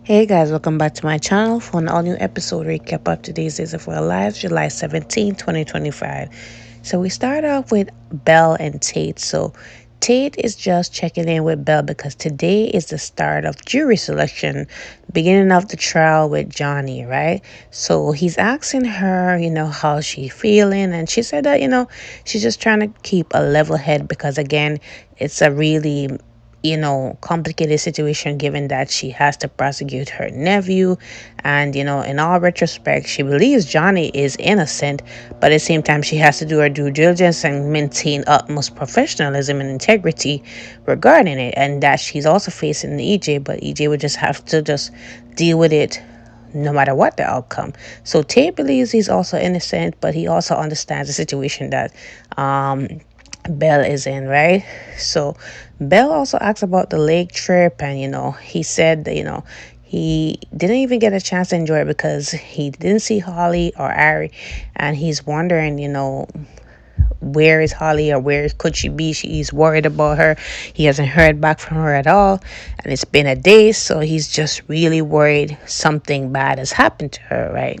Hey guys, welcome back to my channel for an all new episode recap of today's Days of Our Lives, July 17, 2025. So we start off with Belle and Tate. So Tate is just checking in with Belle because today is the start of jury selection, beginning of the trial with Johnny, right? So he's asking her, how she feeling, and she said that, she's just trying to keep a level head because again, it's a really complicated situation given that she has to prosecute her nephew. And, in all retrospect, she believes Johnny is innocent, but at the same time, she has to do her due diligence and maintain utmost professionalism and integrity regarding it. And that she's also facing the EJ, but EJ would just have to just deal with it no matter what the outcome. So Tate believes he's also innocent, but he also understands the situation that Belle is in, right? So Belle also asked about the lake trip, and he said that he didn't even get a chance to enjoy it because he didn't see Holly or Ari, and he's wondering, where is Holly or where could she be? He's worried about her. He hasn't heard back from her at all, and it's been a day, so he's just really worried something bad has happened to her, right?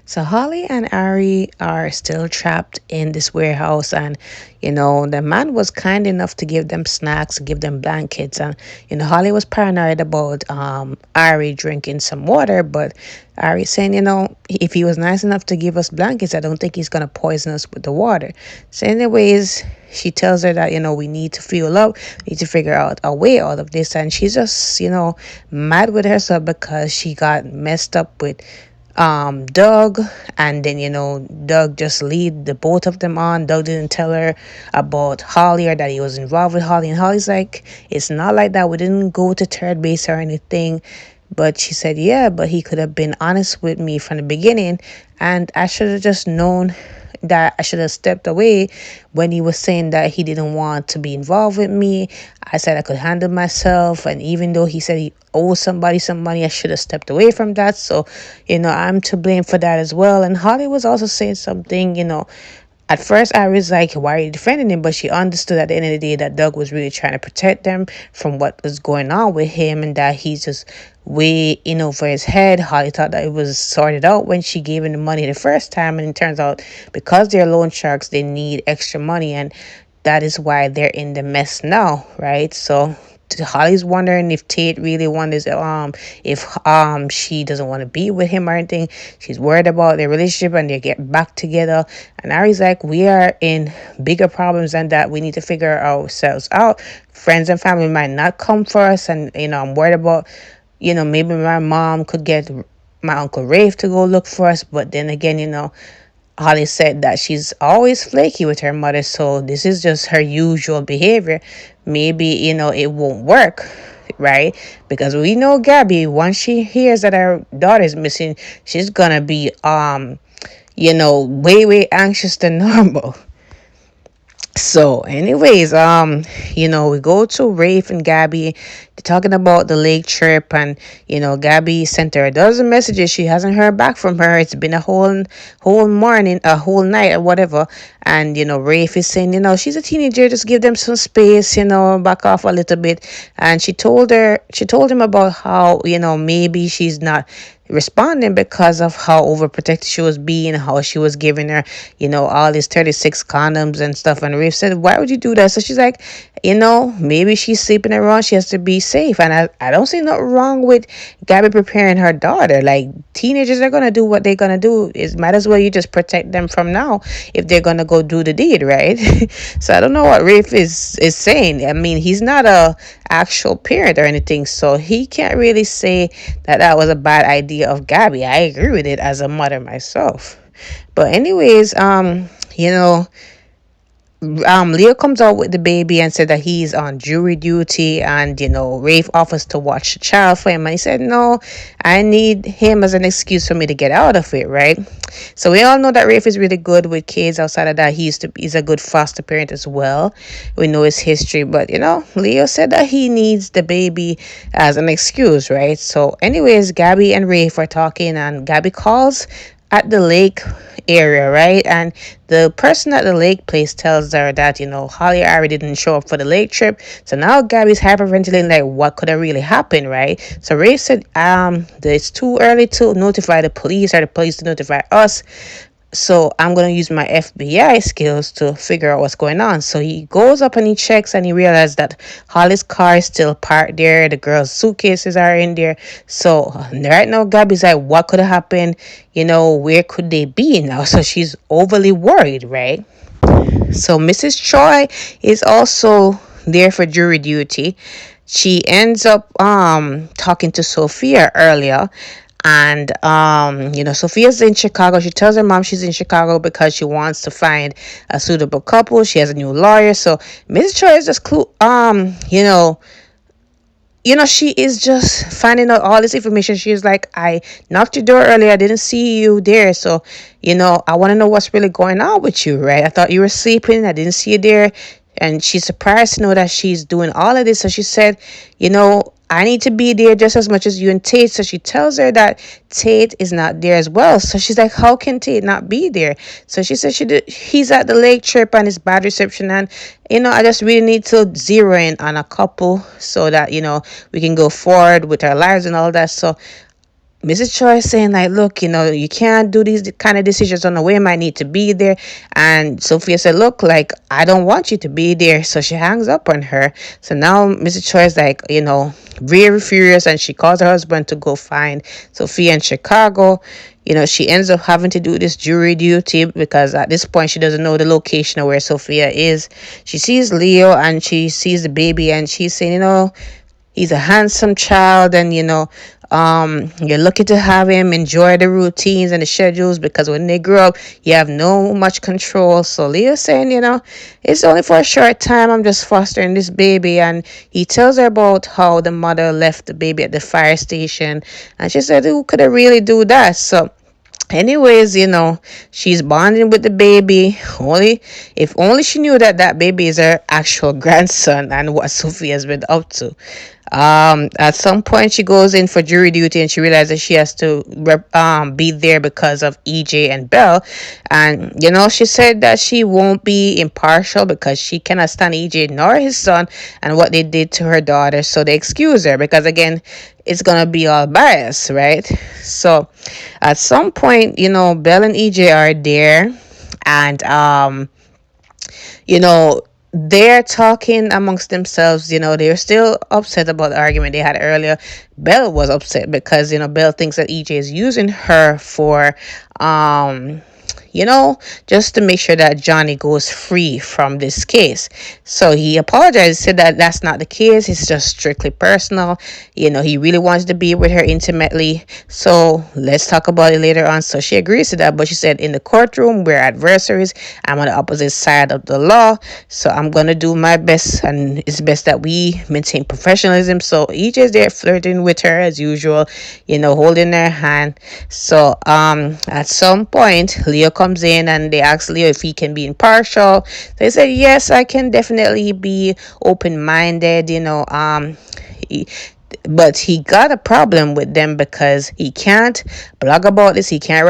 So Holly and Ari are still trapped in this warehouse, and the man was kind enough to give them snacks, give them blankets, and Holly was paranoid about Ari drinking some water, but Ari saying, if he was nice enough to give us blankets, I don't think he's gonna poison us with the water. So anyways, she tells her that we need to fuel up, we need to figure out a way out of this, and she's just mad with herself because she got messed up with Doug, and then Doug just lead the both of them on. Doug didn't tell her about Holly or that he was involved with Holly, and Holly's like, it's not like that, we didn't go to third base or anything. But she said, yeah, but he could have been honest with me from the beginning, and I should have just known that I should have stepped away when he was saying that he didn't want to be involved with me. I said I could handle myself, and even though he said he owes somebody some money, I should have stepped away from that. So, I'm to blame for that as well. And Holly was also saying something, at first, I was like, why are you defending him? But she understood at the end of the day that Doug was really trying to protect them from what was going on with him, and that he's just way in over his head. Holly thought that it was sorted out when she gave him the money the first time, and it turns out because they're loan sharks, they need extra money, and that is why they're in the mess now, right? So Holly's wondering if Tate really wonders if she doesn't want to be with him or anything. She's worried about their relationship and they get back together. And Ari's like, we are in bigger problems than that. We need to figure ourselves out. Friends and family might not come for us, and I'm worried about maybe my mom could get my Uncle Rafe to go look for us, but then again, Holly said that she's always flaky with her mother, so this is just her usual behavior. Maybe, it won't work, right? Because we know Gabby, once she hears that her daughter is missing, she's gonna be, way, way anxious than normal. So, anyways, we go to Rafe and Gabby. They're talking about the lake trip, and Gabby sent her a dozen messages. She hasn't heard back from her. It's been a whole morning, a whole night, or whatever. And Rafe is saying, she's a teenager. Just give them some space. Back off a little bit. And she told him about how maybe she's not responding because of how overprotected she was being, how she was giving her, all these 36 condoms and stuff. And Rafe said, why would you do that? So she's like, maybe she's sleeping around. She has to be safe. And I don't see nothing wrong with Gabby preparing her daughter. Like, teenagers are going to do what they're going to do. It might as well you just protect them from now if they're going to go do the deed, right? So I don't know what Rafe is saying. I mean, he's not a actual parent or anything, so he can't really say that was a bad idea of Gabby. I agree with it as a mother myself. But anyways, Leo comes out with the baby and said that he's on jury duty, and Rafe offers to watch the child for him, and he said, no, I need him as an excuse for me to get out of it, right? So we all know that Rafe is really good with kids. Outside of that, he's a good foster parent as well. We know his history, but Leo said that he needs the baby as an excuse, right? So anyways, Gabby and Rafe are talking, and Gabby calls at the lake area, right? And the person at the lake place tells her that, Holly already didn't show up for the lake trip. So now Gabby's hyperventilating, like, what could have really happened, right? So Ray said, that it's too early to notify the police or the police to notify us. So I'm going to use my FBI skills to figure out what's going on. So he goes up and he checks and he realizes that Holly's car is still parked there. The girls' suitcases are in there. So right now, Gabby's like, what could have happened? Where could they be now? So she's overly worried, right? So Mrs. Choi is also there for jury duty. She ends up talking to Sophia earlier. And Sophia's in Chicago. She tells her mom she's in Chicago because she wants to find a suitable couple. She has a new lawyer. So Mrs. Choi is just she is just finding out all this information. She's like, I knocked your door earlier. I didn't see you there. So, I want to know what's really going on with you, right? I thought you were sleeping. I didn't see you there. And she's surprised to know that she's doing all of this. So she said, I need to be there just as much as you and Tate. So she tells her that Tate is not there as well. So she's like, how can Tate not be there? So she said he's at the lake trip and it's bad reception. And, I just really need to zero in on a couple so that, we can go forward with our lives and all that. So Mrs. Choi is saying, like, look, you can't do these kind of decisions on the way. I need to be there. And Sophia said, look, like, I don't want you to be there. So she hangs up on her. So now Mrs. Choi is like, very furious. And she calls her husband to go find Sophia in Chicago. She ends up having to do this jury duty because at this point she doesn't know the location of where Sophia is. She sees Leo and she sees the baby and she's saying, he's a handsome child and, you're lucky to have him. Enjoy the routines and the schedules because when they grow up, you have no much control. So Leo's saying, it's only for a short time. I'm just fostering this baby. And he tells her about how the mother left the baby at the fire station. And she said, who could have really do that? So anyways, she's bonding with the baby. If only she knew that baby is her actual grandson and what Sophie has been up to. At some point she goes in for jury duty and she realizes she has to be there because of EJ and Belle. And she said that she won't be impartial because she cannot stand EJ nor his son and what they did to her daughter. So they excuse her because again, it's gonna be all biased, right? So at some point, Belle and EJ are there and they're talking amongst themselves. They're still upset about the argument they had earlier. Belle was upset because Belle thinks that EJ is using her for just to make sure that Johnny goes free from this case. So he apologized, said that that's not the case. It's just strictly personal. He really wants to be with her intimately. So let's talk about it later on. So she agrees to that, but she said in the courtroom, we're adversaries. I'm on the opposite side of the law. So I'm going to do my best, and it's best that we maintain professionalism. So EJ's there flirting with her as usual, holding her hand. So at some point, Leo comes in and they ask Leo if he can be impartial. So he said, yes, I can definitely be open-minded, but he got a problem with them because he can't blog about this. He can't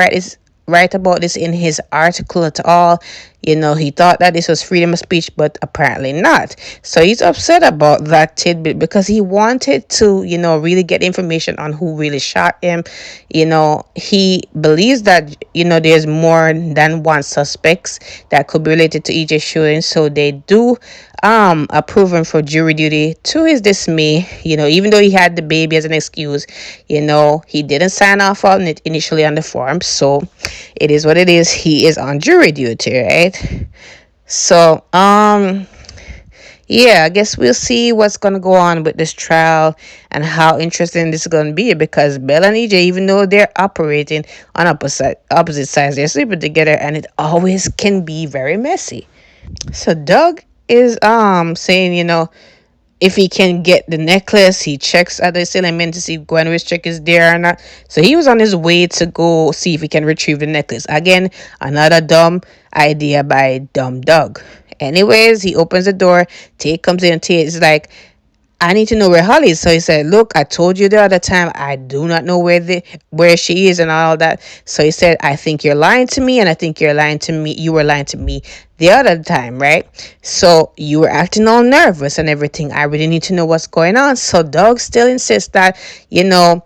write about this in his article at all. He thought that this was freedom of speech, but apparently not. So he's upset about that tidbit because he wanted to, really get information on who really shot him. He believes that, there's more than one suspects that could be related to EJ shooting. So they do approve him for jury duty to his dismay. Even though he had the baby as an excuse, he didn't sign off on it initially on the form. So it is what it is. He is on jury duty, right? So yeah, I guess we'll see what's going to go on with this trial and how interesting this is going to be because Belle and EJ, even though they're operating on opposite sides, they're sleeping together and it always can be very messy. So Doug is saying, if he can get the necklace, he checks at the settlement to see if Gwen's check is there or not. So he was on his way to go see if he can retrieve the necklace. Again, another dumb idea by dumb Doug. Anyways, he opens the door. Tate comes in and Tate is like, I need to know where Holly is. So he said, look, I told you the other time, I do not know where she is and all that. So he said, I think you're lying to me, and I think you're lying to me. You were lying to me the other time, right? So you were acting all nervous and everything. I really need to know what's going on. So Doug still insists that, you know,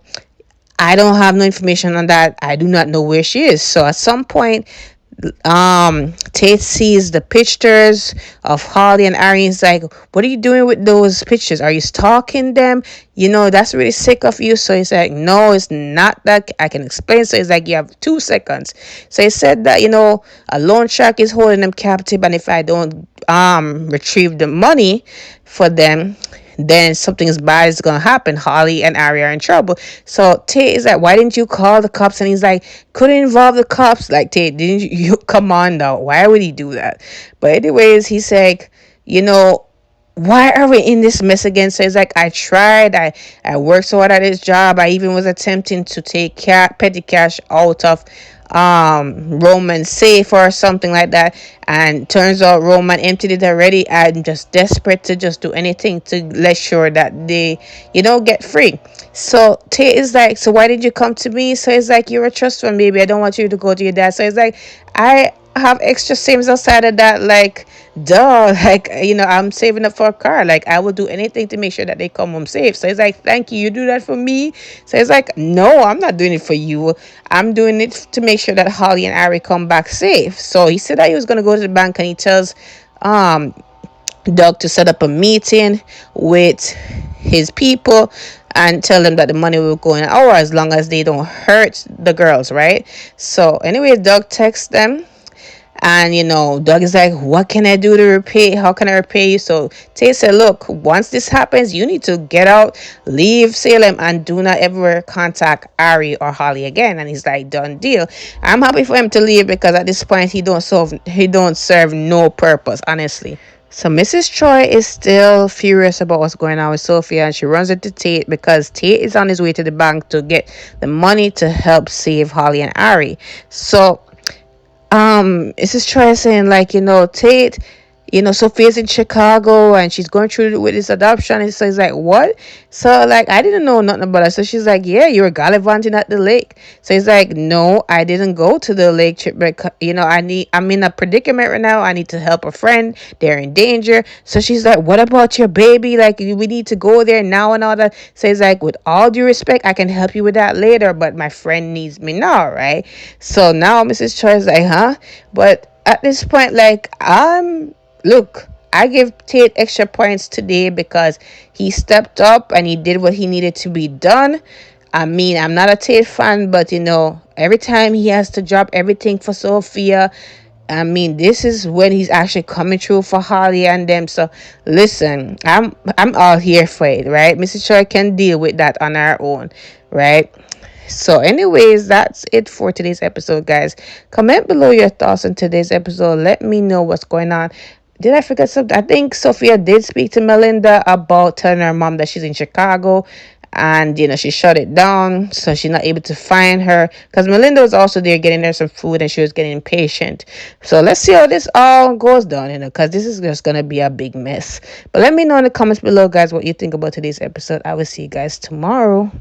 I don't have no information on that. I do not know where she is. So at some point, Tate sees the pictures of Holly and Ari. He's like, what are you doing with those pictures? Are you stalking them? You know, that's really sick of you. So he's like, no, it's not that. I can explain. So he's like, you have 2 seconds. So he said that, you know, a loan shark is holding them captive, and if I don't retrieve the money for them, then something bad is gonna happen. Holly and Ari are in trouble. So Tate is like, why didn't you call the cops? And he's like, couldn't involve the cops. Like, Tate, didn't you come on now? Why would he do that? But anyways, he's like, you know, why are we in this mess again? So it's like, I tried, I worked so hard at this job. I even was attempting to take petty cash out of Roman safe or something like that, and turns out Roman emptied it already. I'm just desperate to just do anything to let sure that they, you know, get free. So Tate is like, so why did you come to me? So it's like, you're a trust fund baby, I don't want you to go to your dad. So it's like, I have extra savings outside of that, like, duh, like, you know, I'm saving up for a car. Like, I will do anything to make sure that they come home safe. So it's like, thank you, you do that for me. So it's like, no, I'm not doing it for you. I'm doing it to make sure that Holly and Ari come back safe. So he said that he was going to go to the bank, and he tells um Doug to set up a meeting with his people and tell them that the money will go in our as long as they don't hurt the girls, right? So anyway, Doug texts them, and you know, Doug is like, what can I do to repay? How can I repay you? So Tay said, look, once this happens, you need to get out, leave Salem, and do not ever contact Ari or Holly again. And he's like, done deal. I'm happy for him to leave, because at this point he don't serve no purpose, honestly. So Mrs. Troy is still furious about what's going on with Sophia, and she runs into Tate because Tate is on his way to the bank to get the money to help save Holly and Ari. So it's just trying saying, like, you know, Tate, you know, Sophia's in Chicago and she's going through with this adoption. And so he's like, what? So, like, I didn't know nothing about it. So she's like, yeah, you were gallivanting at the lake. So he's like, no, I didn't go to the lake trip because, you know, I'm in a predicament right now. I need to help a friend. They're in danger. So she's like, what about your baby? Like, we need to go there now and all that. So he's like, with all due respect, I can help you with that later, but my friend needs me now, right? So now Mrs. Choi is like, huh? But at this point, like, look, I give Tate extra points today because he stepped up and he did what he needed to be done. I mean, I'm not a Tate fan, but you know, every time he has to drop everything for Sophia, I mean, this is when he's actually coming through for Holly and them. So listen, I'm all here for it, right? Mrs. Choi can deal with that on her own, right? So, anyways, that's it for today's episode, guys. Comment below your thoughts on today's episode. Let me know what's going on. Did I forget something? I think Sophia did speak to Melinda about telling her mom that she's in Chicago, and you know, she shut it down, so she's not able to find her, because Melinda was also there getting her some food and she was getting impatient. So let's see how this all goes down, you know, because this is just gonna be a big mess. But let me know in the comments below, guys, what you think about today's episode. I will see you guys tomorrow.